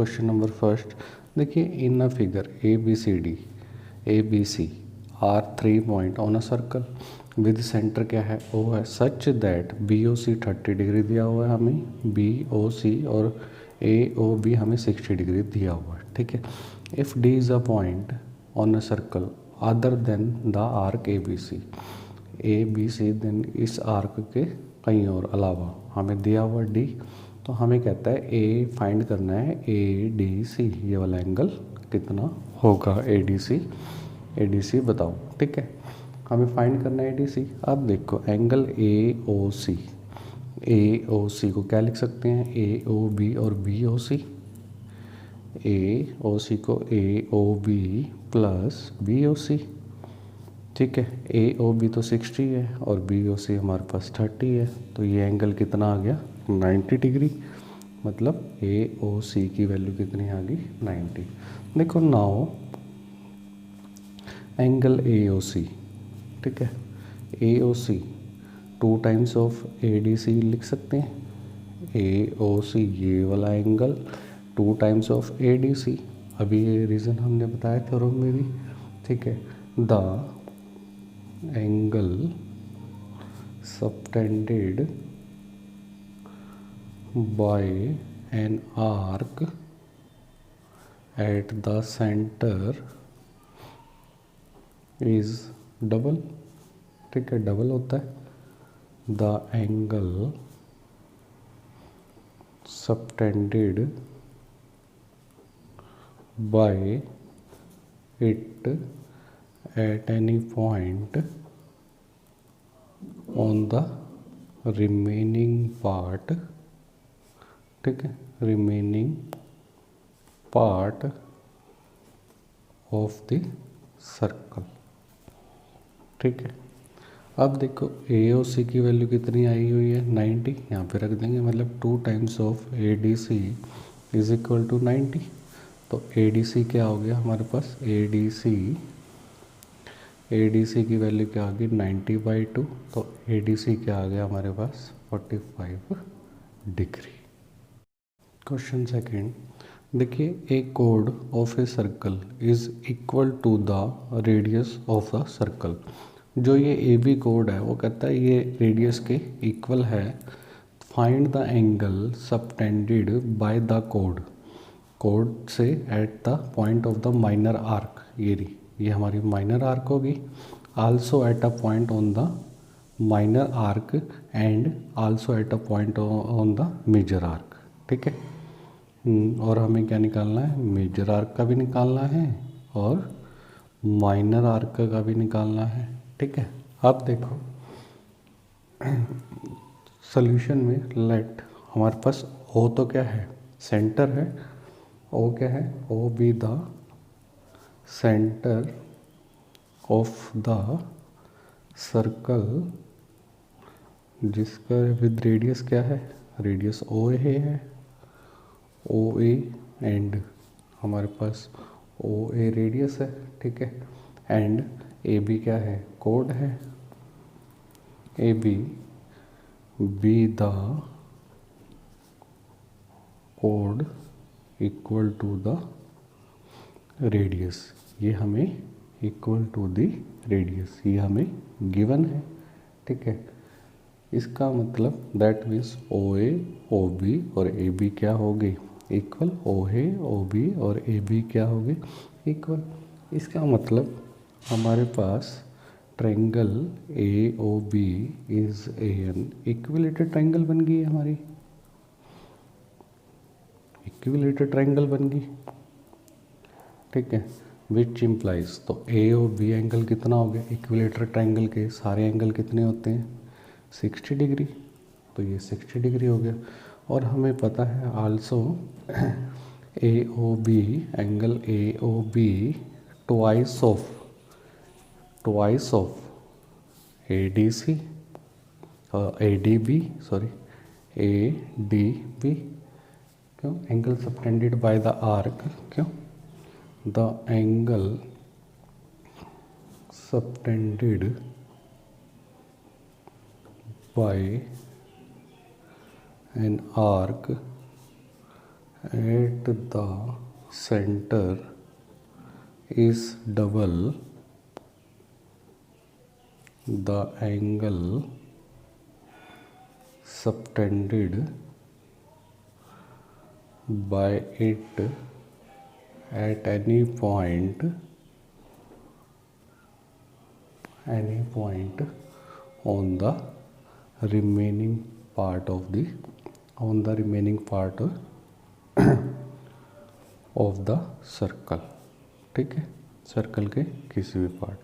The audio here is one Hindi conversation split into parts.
क्वेश्चन नंबर फर्स्ट देखिए, in a figure A B C are 3 point on a circle with centre क्या है, ओ है, such that B O C 30 degree दिया हुआ है हमें, बी ओ सी और ए ओ बी हमें 60 डिग्री दिया हुआ है, ठीक है। If D is a point on a circle other than the arc A B C then इस आर्क के कहीं और अलावा हमें दिया हुआ डी, तो हमें कहता है ए फाइंड करना है ए डी सी, ये वाला एंगल कितना होगा ए डी सी बताओ, ठीक है। हमें फाइंड करना है ए डी सी। अब देखो एंगल ए ओ सी को क्या लिख सकते हैं, ए ओ बी और बी ओ सी, ए ओ सी को A O B plus B O C, ठीक है। ए ओ बी तो 60 है और बी ओ सी हमारे पास 30 है, तो ये एंगल कितना आ गया 90 डिग्री, मतलब ए ओ सी की वैल्यू कितनी आ गई 90। देखो now angle A O C, ठीक है, A O C 2 times of A D C लिख सकते हैं, ए ओ सी ये वाला angle 2 times of A D C, अभी ये रीज़न हमने बताया थ्योरम में भी, ठीक है। The angle subtended by an arc at the center is double, ठीक है, डबल होता है। The angle subtended by it at any point on the remaining part, ठीक है, remaining part of the circle, ठीक है। अब देखो ए ओ सी की वैल्यू कितनी आई हुई है 90, यहाँ पे रख देंगे, मतलब 2 times of A D C is equal to 90, तो ए डी सी क्या हो गया हमारे पास, ए डी सी की वैल्यू क्या आ गई 90/2, तो ए डी सी क्या आ गया हमारे पास 45 डिग्री। क्वेश्चन सेकेंड देखिए, ए कोड of a circle is equal to the radius of the circle, जो ये ए बी कोड है वो कहता है ये रेडियस के इक्वल है, find the angle subtended by the कोड से at the point of the minor arc, ये हमारी माइनर आर्क होगी, also at a point on the minor arc and also at a point on the major arc, ठीक है। और हमें क्या निकालना है, मेजर आर्क का भी निकालना है और माइनर आर्क का भी निकालना है, ठीक है। अब देखो सॉल्यूशन में लेट हमारे पास ओ तो क्या है, सेंटर है, ओ क्या है, O B the centre of the circle जिसका विद रेडियस क्या है, रेडियस ओ ए है, ओ ए एंड हमारे पास ओ ए रेडियस है, ठीक है, एंड ए बी क्या है, कोड है, ए बी द कोड इक्वल टू द रेडियस, ये हमें इक्वल टू द रेडियस ये हमें गिवन है, ठीक है। इसका मतलब that means O A O B और ए बी क्या हो गई equal, O A O B और ए बी क्या हो गई इक्वल। इसका मतलब हमारे पास triangle A O B is an equilateral triangle बन गई है, हमारी इक्विलेटरल ट्रायंगल बन गई, ठीक है। विच इम्प्लाइज, तो ए और बी एंगल कितना हो गया, इक्विलेटरल ट्रायंगल के सारे एंगल कितने होते हैं 60 डिग्री, तो ये 60 डिग्री हो गया। और हमें पता है also A O B angle A O B twice of A D C A D B क्यों, angle subtended by the arc, क्यों, the angle subtended by an arc at the center is double the angle subtended by it at any point on the remaining part of the circle. ठीक है, सर्कल के किसी भी पार्ट।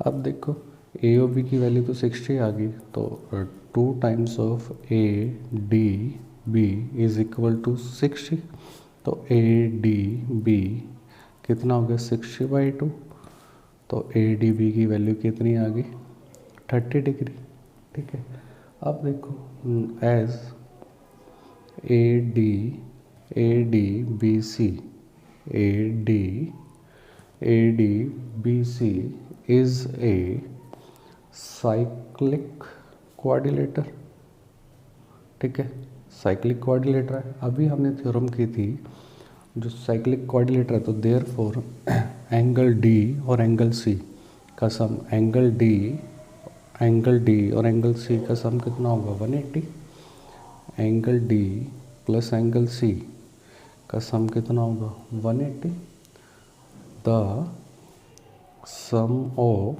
अब देखो ए और बी की वैल्यू तो 60 आ गई, तो 2 times of A D B is equal to 60। तो ए डी बी कितना हो गया 60/2। तो ए डी बी की वैल्यू कितनी आ गई 30 डिग्री। ठीक है, अब देखो as A D B C is a cyclic quadrilateral. ठीक है, साइक्लिक क्वाड्रिलेटर है। अभी हमने थ्योरम की थी जो साइक्लिक क्वाड्रिलेटर है, तो देयरफॉर एंगल डी और एंगल सी का सम, एंगल डी और एंगल सी का सम कितना होगा 180। Angle D plus angle C का सम कितना होगा 180। The sum of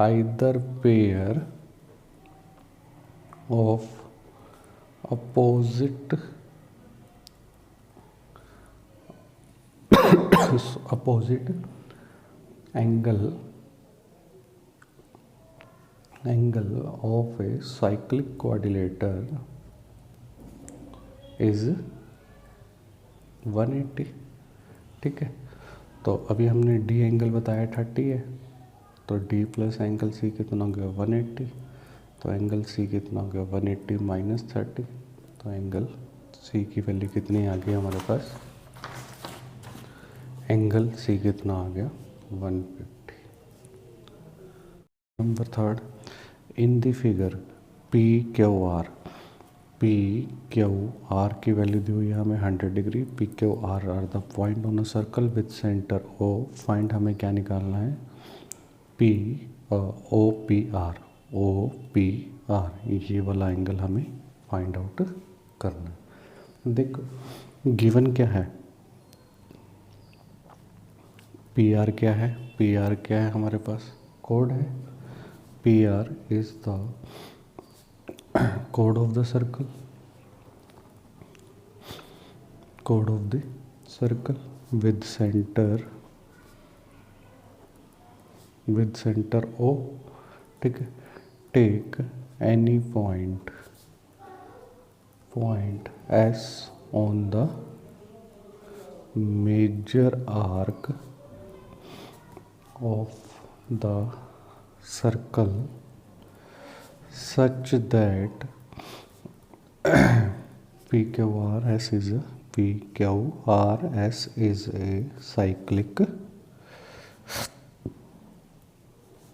either pair of opposite angle of a cyclic quadrilateral is 180। ठीक है, तो अभी हमने डी एंगल बताया 30 है, तो डी प्लस एंगल सी कितना हो गया 180। तो एंगल सी कितना हो गया 180 माइनस 30। तो एंगल सी की वैल्यू कितनी आ गई हमारे पास, एंगल सी कितना आ गया 150। Number 3, in the figure P Q R की वैल्यू दी हुई है हमें 100 degree. P Q R the point on a circle with centre O. Find हमें क्या निकालना है ओ पी आर, ये वाला एंगल हमें फाइंड आउट करना है। देखो गिवन क्या है, पी आर क्या है हमारे पास कोड है। पी आर इज द कोड of the circle with centre O. ठीक है, take any point S on the major arc of the circle such that PQRS is a cyclic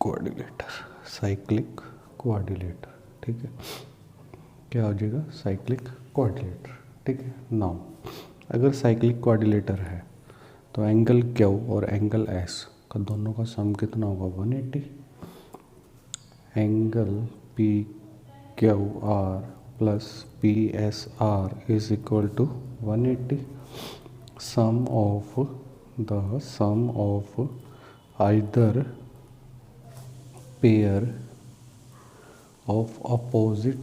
quadrilateral। ठीक है, क्या हो जाएगा साइक्लिक क्वाड्रिलेटर। ठीक है, नाउ अगर साइक्लिक क्वाड्रिलेटर है तो एंगल क्यू और एंगल एस का दोनों का सम कितना होगा 180। Angle P Q R plus P S R is equal to 180। Sum of either pair of opposite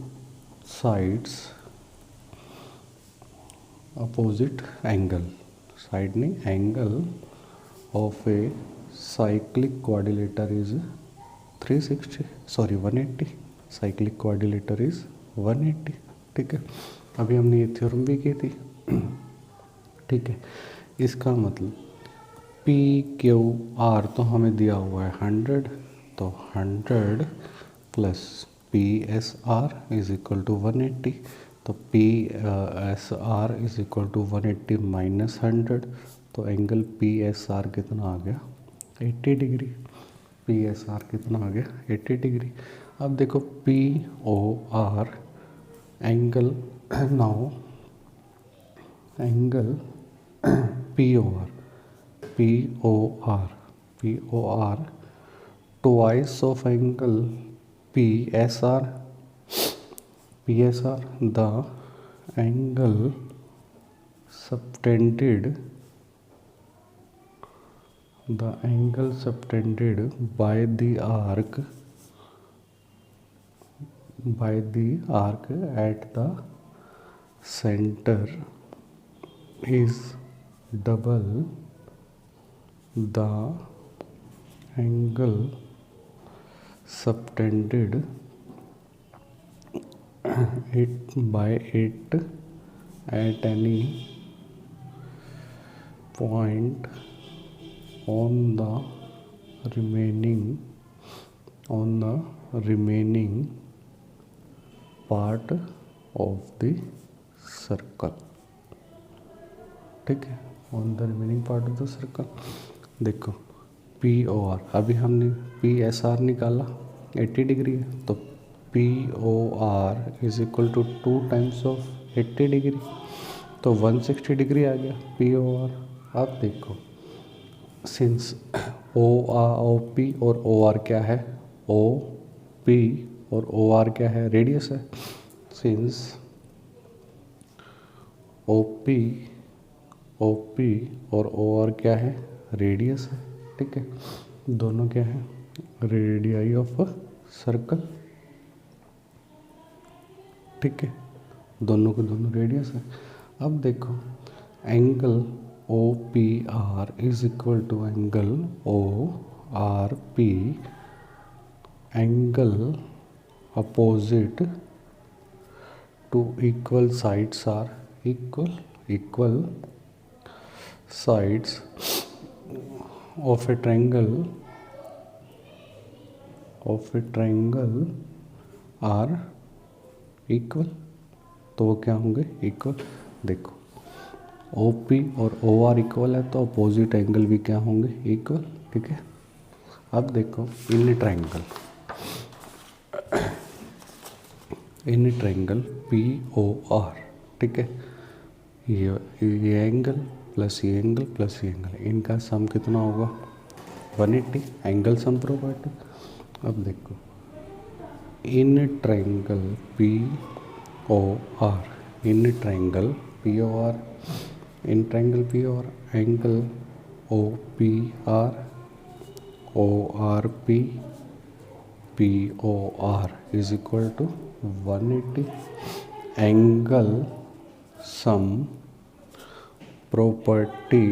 angle of a cyclic quadrilateral is 180। Cyclic quadrilateral is 180। ठीक है, अभी हमने ये थ्योरम भी की थी। ठीक है, इसका मतलब पी क्यू आर तो हमें दिया हुआ है 100, तो 100 plus P S R is equal to 180। तो P S R is equal to 180 minus 100। तो एंगल पी एस आर कितना आ गया 80 डिग्री। पी एस आर कितना आ गया 80 डिग्री। अब देखो P O R angle, now angle P O R, P O R, P O R twice of angle PSR, PSR, the angle subtended, the angle subtended by the arc, by the arc at the center is double the angle subtended it by it at any point on the remaining, on the remaining part of the circle, ठीक है, on the remaining part of the circle. देखो पी ओ आर, अभी हमने पी एस आर निकाला 80 डिग्री है, तो P O R is equal to 2 times of 80 degree, तो 160 डिग्री आ गया पी ओ आर। अब देखो सिंस ओ पी और ओ आर क्या है, ओ पी और ओ आर क्या है, रेडियस है। सिंस ओ पी और ओ आर क्या है, रेडियस है, ठीक है, दोनों क्या है, रेडियाई ऑफ अ सर्कल, ठीक है, दोनों के दोनों रेडियस है। अब देखो angle O P R is equal to angle O R P, angle opposite to equal sides are equal sides of a triangle are equal, तो वो क्या होंगे, इक्वल। देखो ओ पी और ओ आर इक्वल है तो अपोजिट एंगल भी क्या होंगे, इक्वल, ठीक है। अब देखो in triangle P O R, ठीक है, ये एंगल प्लस ये एंगल प्लस ये एंगल, इनका सम कितना होगा, 180, एंगल सम प्रॉपर्टी। अब देखो in triangle P O R, in triangle P O R, in triangle P O R angle O P R, O R P, P O R is equal to 180, angle sum property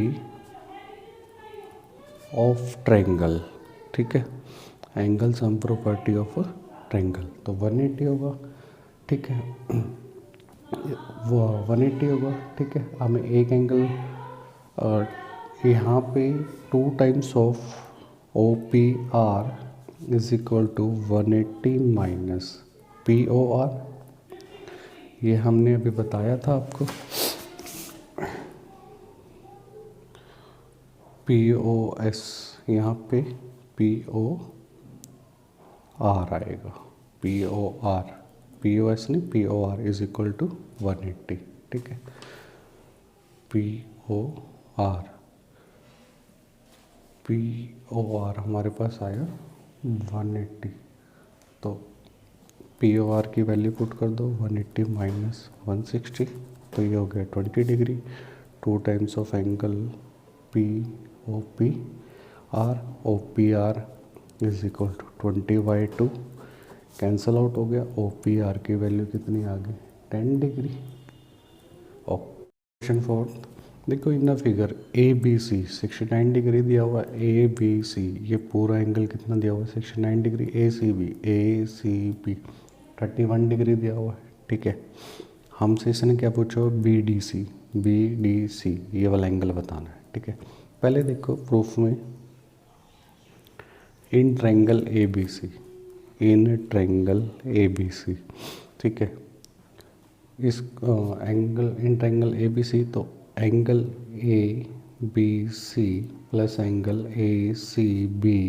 of triangle, ठीक है, angle sum property of triangle, तो 180 होगा, ठीक है, वो 180 होगा, ठीक है। हमें एक एंगल यहाँ पे 2 times of O P R is equal to 180 minus P O R, ये हमने अभी बताया था आपको, पी ओ एस, यहाँ पे पी ओ आर आएगा, P O R, P O S नहीं, P O R is equal to 180, ठीक है, P O R, P O R हमारे पास आया 180, तो पी ओ आर की वैल्यू पुट कर दो, 180 माइनस 160, तो ये हो गया 20 degree, 2 times of angle P O P R is equal to 20/2, cancel out हो गया, ओ पी आर की वैल्यू कितनी आ गई, 10 डिग्री। क्वेश्चन 4, देखो in figure A B C 69 degree दिया हुआ है, ए बी सी ये पूरा एंगल कितना दिया हुआ है, 69 डिग्री, ए सी बी 31 डिग्री दिया हुआ है, ठीक है। हमसे इसने क्या पूछा, बी डी सी ये वाला एंगल बताना है, ठीक है। पहले देखो प्रूफ में in triangle A B C, in triangle A B C, ठीक है, इस angle in triangle A B C, तो angle A B C plus angle A C B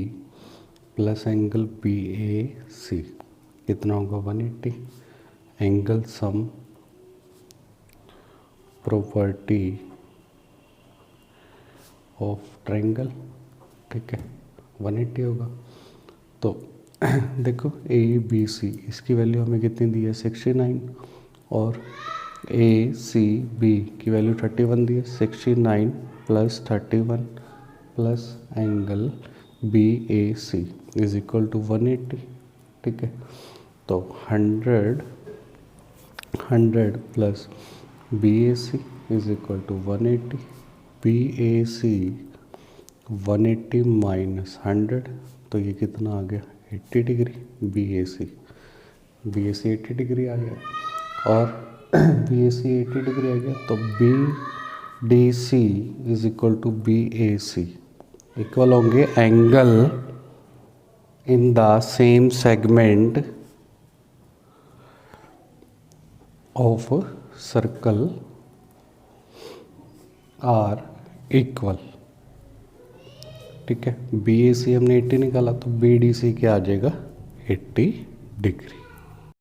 plus angle B A C कितना होगा, 180, angle sum property of triangle, ठीक है, 180 होगा। तो देखो ए बी सी इसकी वैल्यू हमें कितनी दी है 69, और ए सी बी की वैल्यू 31 दी है। 69 plus 31 plus angle B A C is equal to 180, ठीक है। तो 100 plus B A C is equal to 180, B A C 180 minus 100, तो ये कितना आ गया 80 degree. B A C 80 degree आ गया, और बी ए सी 80 डिग्री आ गया, तो B D C is equal to B A C equal होंगे angle in the same segment of circle are equal, ठीक है। बी ए सी हमने 80 निकाला, तो बी डी सी क्या आ जाएगा 80 डिग्री।